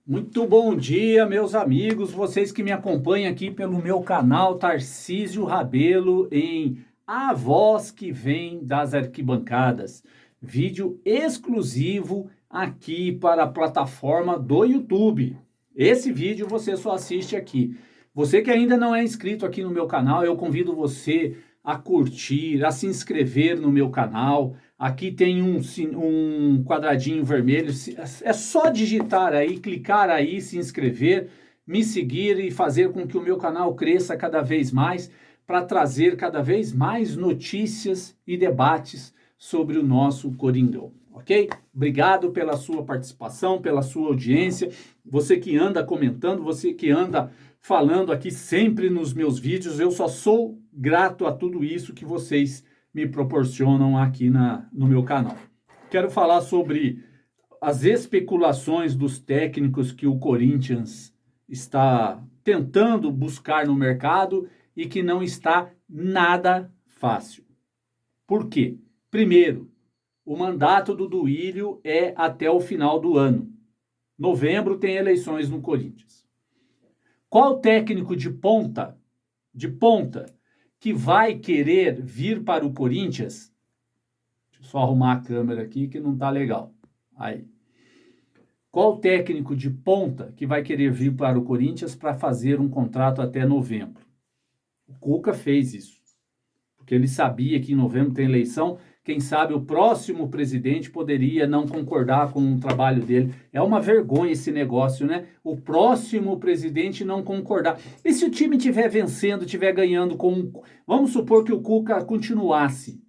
Muito bom dia, meus amigos, vocês que me acompanham aqui pelo meu canal Tarcísio Rabelo em A Voz que Vem das Arquibancadas. Vídeo exclusivo aqui para a plataforma do YouTube. Esse vídeo você só assiste aqui. Você que ainda não é inscrito aqui no meu canal, eu convido você a curtir, a se inscrever no meu canal. Aqui tem um quadradinho vermelho, é só digitar aí, clicar aí, se inscrever, me seguir e fazer com que o meu canal cresça cada vez mais para trazer cada vez mais notícias e debates sobre o nosso Coringão, ok? Obrigado pela sua participação, pela sua audiência, você que anda comentando, você que anda falando aqui sempre nos meus vídeos, eu só sou grato a tudo isso que vocês me proporcionam aqui no meu canal. Quero falar sobre as especulações dos técnicos que o Corinthians está tentando buscar no mercado e que não está nada fácil. Por quê? Primeiro, o mandato do Duílio é até o final do ano. Novembro tem eleições no Corinthians. Qual técnico de ponta, que vai querer vir para o Corinthians? Deixa eu só arrumar a câmera aqui que não tá legal. Aí. Qual técnico de ponta que vai querer vir para o Corinthians para fazer um contrato até novembro? O Cuca fez isso, porque ele sabia que em novembro tem eleição. Quem sabe o próximo presidente poderia não concordar com o trabalho dele. É uma vergonha esse negócio, né? O próximo presidente não concordar. E se o time estiver vencendo, estiver ganhando com... Vamos supor que o Cuca continuasse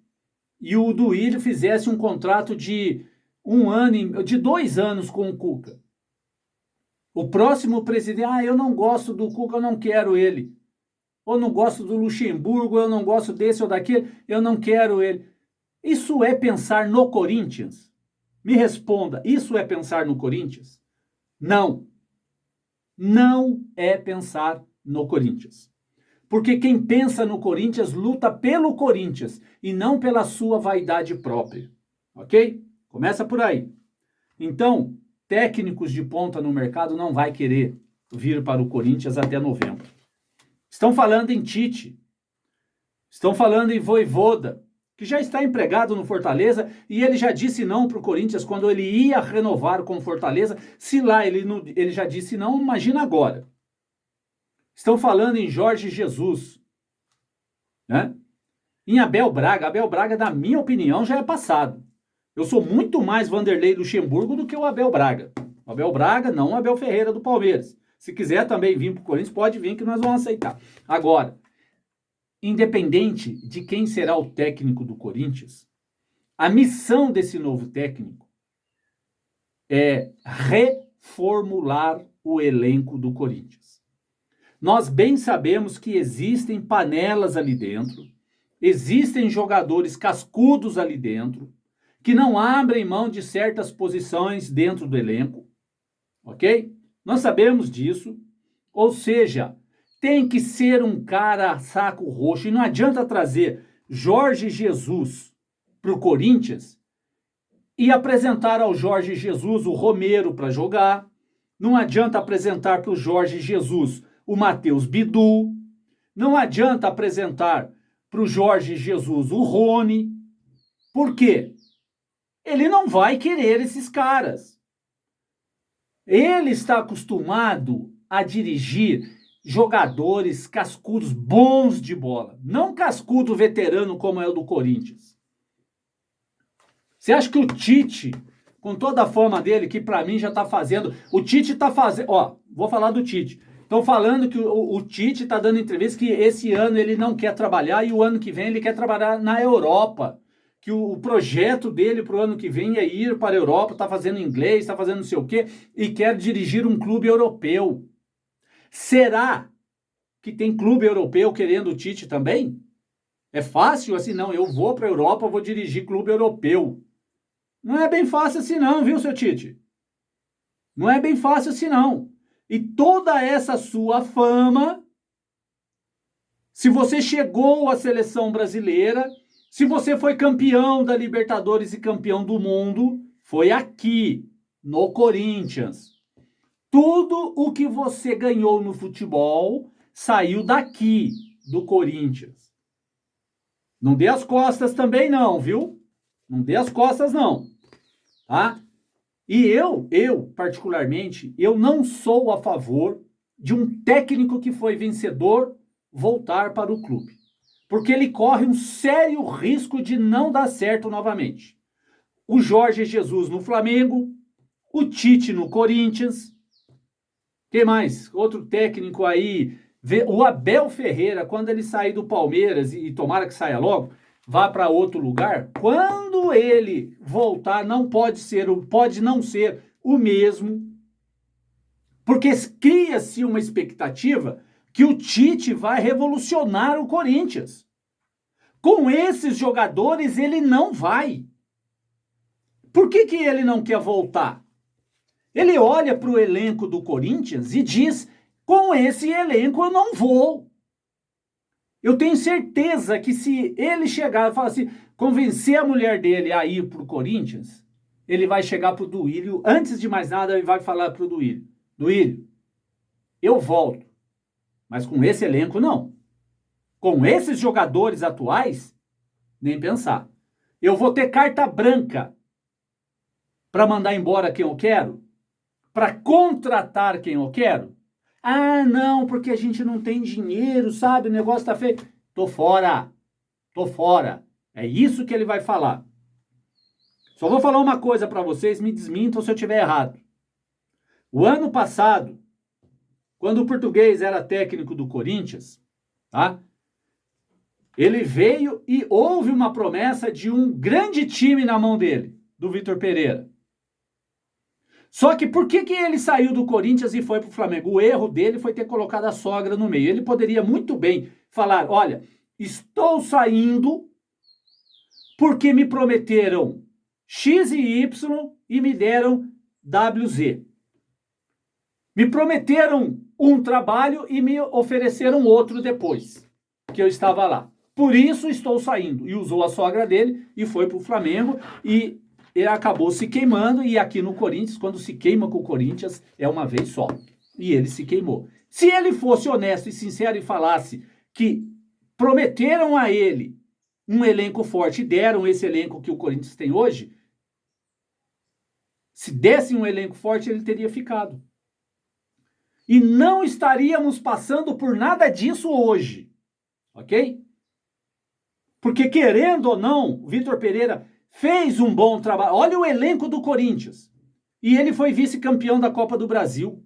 e o Duílio fizesse um contrato de 2 anos com o Cuca. O próximo presidente, eu não gosto do Cuca, eu não quero ele. Ou não gosto do Luxemburgo, eu não gosto desse ou daquele, eu não quero ele. Isso é pensar no Corinthians? Me responda, isso é pensar no Corinthians? Não. Não é pensar no Corinthians. Porque quem pensa no Corinthians luta pelo Corinthians e não pela sua vaidade própria. Ok? Começa por aí. Então, técnicos de ponta no mercado não vai querer vir para o Corinthians até novembro. Estão falando em Tite. Estão falando em Vojvoda, que já está empregado no Fortaleza e ele já disse não para o Corinthians quando ele ia renovar com o Fortaleza. Se lá ele já disse não, imagina agora. Estão falando em Jorge Jesus, né? Em Abel Braga, na minha opinião, já é passado. Eu sou muito mais Vanderlei Luxemburgo do que o Abel Braga. O Abel Braga, não o Abel Ferreira do Palmeiras. Se quiser também vir para o Corinthians, pode vir que nós vamos aceitar. Agora, independente de quem será o técnico do Corinthians, a missão desse novo técnico é reformular o elenco do Corinthians. Nós bem sabemos que existem panelas ali dentro, existem jogadores cascudos ali dentro, que não abrem mão de certas posições dentro do elenco, ok? Nós sabemos disso, ou seja, tem que ser um cara saco roxo. E não adianta trazer Jorge Jesus para o Corinthians e apresentar ao Jorge Jesus o Romero para jogar. Não adianta apresentar para o Jorge Jesus o Matheus Bidu. Não adianta apresentar para o Jorge Jesus o Rony. Por quê? Ele não vai querer esses caras. Ele está acostumado a dirigir jogadores cascudos bons de bola, não cascudo veterano como é o do Corinthians. Você acha que o Tite, com toda a forma dele, que para mim já está fazendo, o Tite está fazendo, vou falar do Tite. Estão falando que o Tite está dando entrevista que esse ano ele não quer trabalhar e o ano que vem ele quer trabalhar na Europa. Que o projeto dele para o ano que vem é ir para a Europa, está fazendo inglês, está fazendo não sei o quê, e quer dirigir um clube europeu. Será que tem clube europeu querendo o Tite também? É fácil assim? Não, eu vou para a Europa, vou dirigir clube europeu. Não é bem fácil assim não, viu, seu Tite? Não é bem fácil assim não. E toda essa sua fama, se você chegou à seleção brasileira, se você foi campeão da Libertadores e campeão do mundo, foi aqui, no Corinthians. Tudo o que você ganhou no futebol saiu daqui, do Corinthians. Não dê as costas também não, viu? Não dê as costas não, tá? E eu particularmente, eu não sou a favor de um técnico que foi vencedor voltar para o clube. Porque ele corre um sério risco de não dar certo novamente. O Jorge Jesus no Flamengo, o Tite no Corinthians. Quem mais? Outro técnico aí, o Abel Ferreira, quando ele sair do Palmeiras, e tomara que saia logo, vá para outro lugar, quando ele voltar, pode não ser o mesmo, porque cria-se uma expectativa que o Tite vai revolucionar o Corinthians. Com esses jogadores, ele não vai. Por que ele não quer voltar? Ele olha para o elenco do Corinthians e diz, com esse elenco eu não vou. Eu tenho certeza que se ele chegar e falar assim, convencer a mulher dele a ir para o Corinthians, ele vai chegar para o Duílio, antes de mais nada, ele vai falar para o Duílio, Duílio, eu volto, mas com esse elenco não. Com esses jogadores atuais, nem pensar. Eu vou ter carta branca para mandar embora quem eu quero? Para contratar quem eu quero? Ah, não, porque a gente não tem dinheiro, sabe? O negócio tá feio. Tô fora. Tô fora. É isso que ele vai falar. Só vou falar uma coisa para vocês, me desmintam se eu estiver errado. O ano passado, quando o Português era técnico do Corinthians, tá? Ele veio e houve uma promessa de um grande time na mão dele, do Vitor Pereira. Só que por que ele saiu do Corinthians e foi para o Flamengo? O erro dele foi ter colocado a sogra no meio. Ele poderia muito bem falar, olha, estou saindo porque me prometeram X e Y e me deram WZ. Me prometeram um trabalho e me ofereceram outro depois, que eu estava lá. Por isso estou saindo. E usou a sogra dele e foi para o Flamengo e ele acabou se queimando. E aqui no Corinthians, quando se queima com o Corinthians, é uma vez só. E ele se queimou. Se ele fosse honesto e sincero e falasse que prometeram a ele um elenco forte e deram esse elenco que o Corinthians tem hoje, se dessem um elenco forte, ele teria ficado. E não estaríamos passando por nada disso hoje. Ok? Porque, querendo ou não, o Vitor Pereira fez um bom trabalho. Olha o elenco do Corinthians. E ele foi vice-campeão da Copa do Brasil.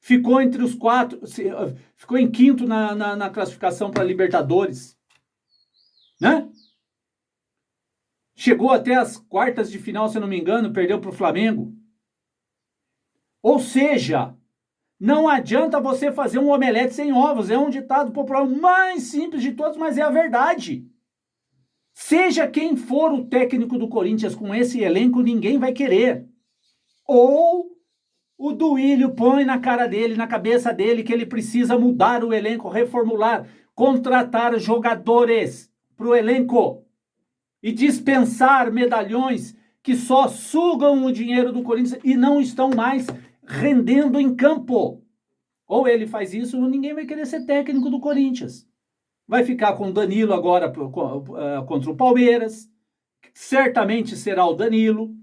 Ficou entre os 4, ficou em quinto na classificação para Libertadores. Né? Chegou até as quartas de final, se eu não me engano, perdeu para o Flamengo. Ou seja, não adianta você fazer um omelete sem ovos. É um ditado popular mais simples de todos, mas é a verdade. Seja quem for o técnico do Corinthians com esse elenco, ninguém vai querer. Ou o Duílio põe na cara dele, na cabeça dele, que ele precisa mudar o elenco, reformular, contratar jogadores para o elenco e dispensar medalhões que só sugam o dinheiro do Corinthians e não estão mais rendendo em campo. Ou ele faz isso, ou ninguém vai querer ser técnico do Corinthians. Vai ficar com o Danilo agora contra o Palmeiras. Certamente será o Danilo.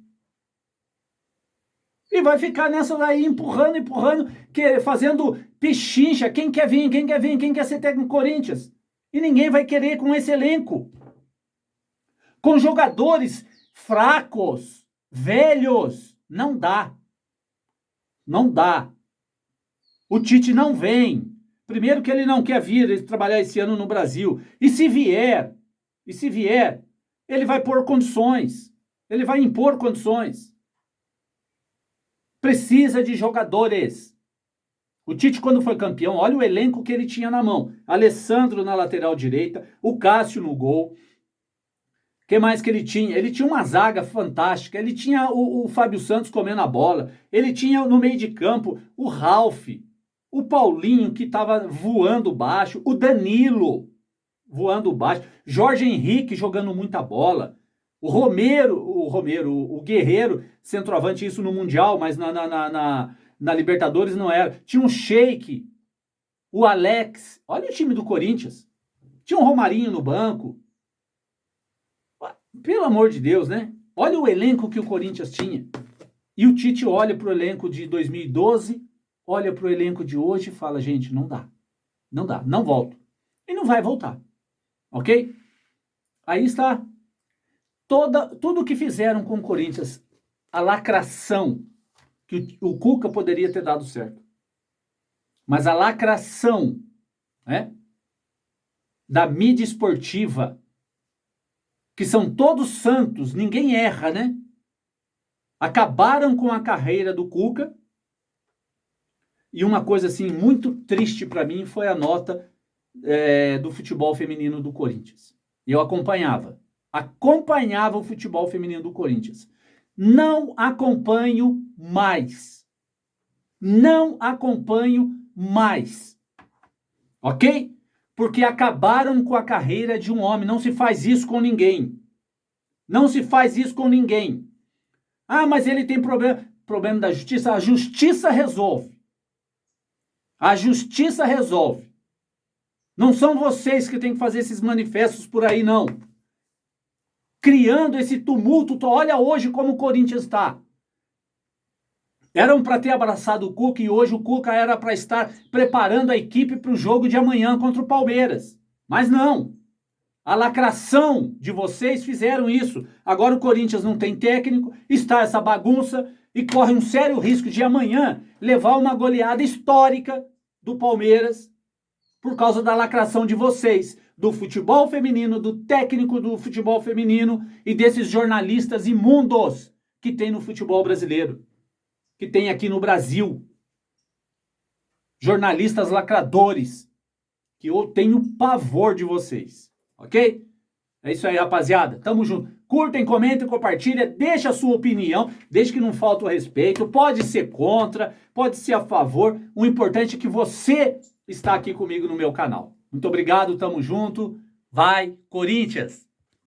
E vai ficar nessa daí, empurrando, fazendo pichincha. Quem quer vir, quem quer ser técnico do Corinthians? E ninguém vai querer com esse elenco. Com jogadores fracos, velhos. Não dá. Não dá. O Tite não vem. Primeiro que ele não quer vir trabalhar esse ano no Brasil. E se vier, ele vai pôr condições. Ele vai impor condições. Precisa de jogadores. O Tite, quando foi campeão, olha o elenco que ele tinha na mão. Alessandro na lateral direita, o Cássio no gol. O que mais que ele tinha? Ele tinha uma zaga fantástica. Ele tinha o Fábio Santos comendo a bola. Ele tinha no meio de campo o Ralf. O Paulinho, que estava voando baixo. O Danilo, voando baixo. Jorge Henrique jogando muita bola. O Guerreiro, centroavante, isso no Mundial, mas na Libertadores não era. Tinha um Sheik, o Alex. Olha o time do Corinthians. Tinha um Romarinho no banco. Pelo amor de Deus, né? Olha o elenco que o Corinthians tinha. E o Tite olha para o elenco de 2012, olha para o elenco de hoje e fala, gente, não dá. Não dá, não volto. E não vai voltar. Ok? Aí está tudo que fizeram com o Corinthians, a lacração, que o Cuca poderia ter dado certo. Mas a lacração, né, da mídia esportiva, que são todos santos, ninguém erra, né? Acabaram com a carreira do Cuca. E uma coisa assim muito triste para mim foi a nota do futebol feminino do Corinthians. Eu acompanhava o futebol feminino do Corinthians. Não acompanho mais. Não acompanho mais. Ok? Porque acabaram com a carreira de um homem. Não se faz isso com ninguém. Não se faz isso com ninguém. Ah, mas ele tem problema da justiça. A justiça resolve. A justiça resolve. Não são vocês que têm que fazer esses manifestos por aí, não. Criando esse tumulto. Olha hoje como o Corinthians está. Eram para ter abraçado o Cuca e hoje o Cuca era para estar preparando a equipe para o jogo de amanhã contra o Palmeiras. Mas não. A lacração de vocês fizeram isso. Agora o Corinthians não tem técnico, está essa bagunça e corre um sério risco de amanhã levar uma goleada histórica do Palmeiras por causa da lacração de vocês, do futebol feminino, do técnico do futebol feminino e desses jornalistas imundos que tem no futebol brasileiro, que tem aqui no Brasil. Jornalistas lacradores, que eu tenho pavor de vocês. Ok? É isso aí, rapaziada. Tamo junto. Curtem, comentem, compartilhem, deixa a sua opinião, desde que não falte o respeito. Pode ser contra, pode ser a favor. O importante é que você está aqui comigo no meu canal. Muito obrigado, tamo junto. Vai, Corinthians!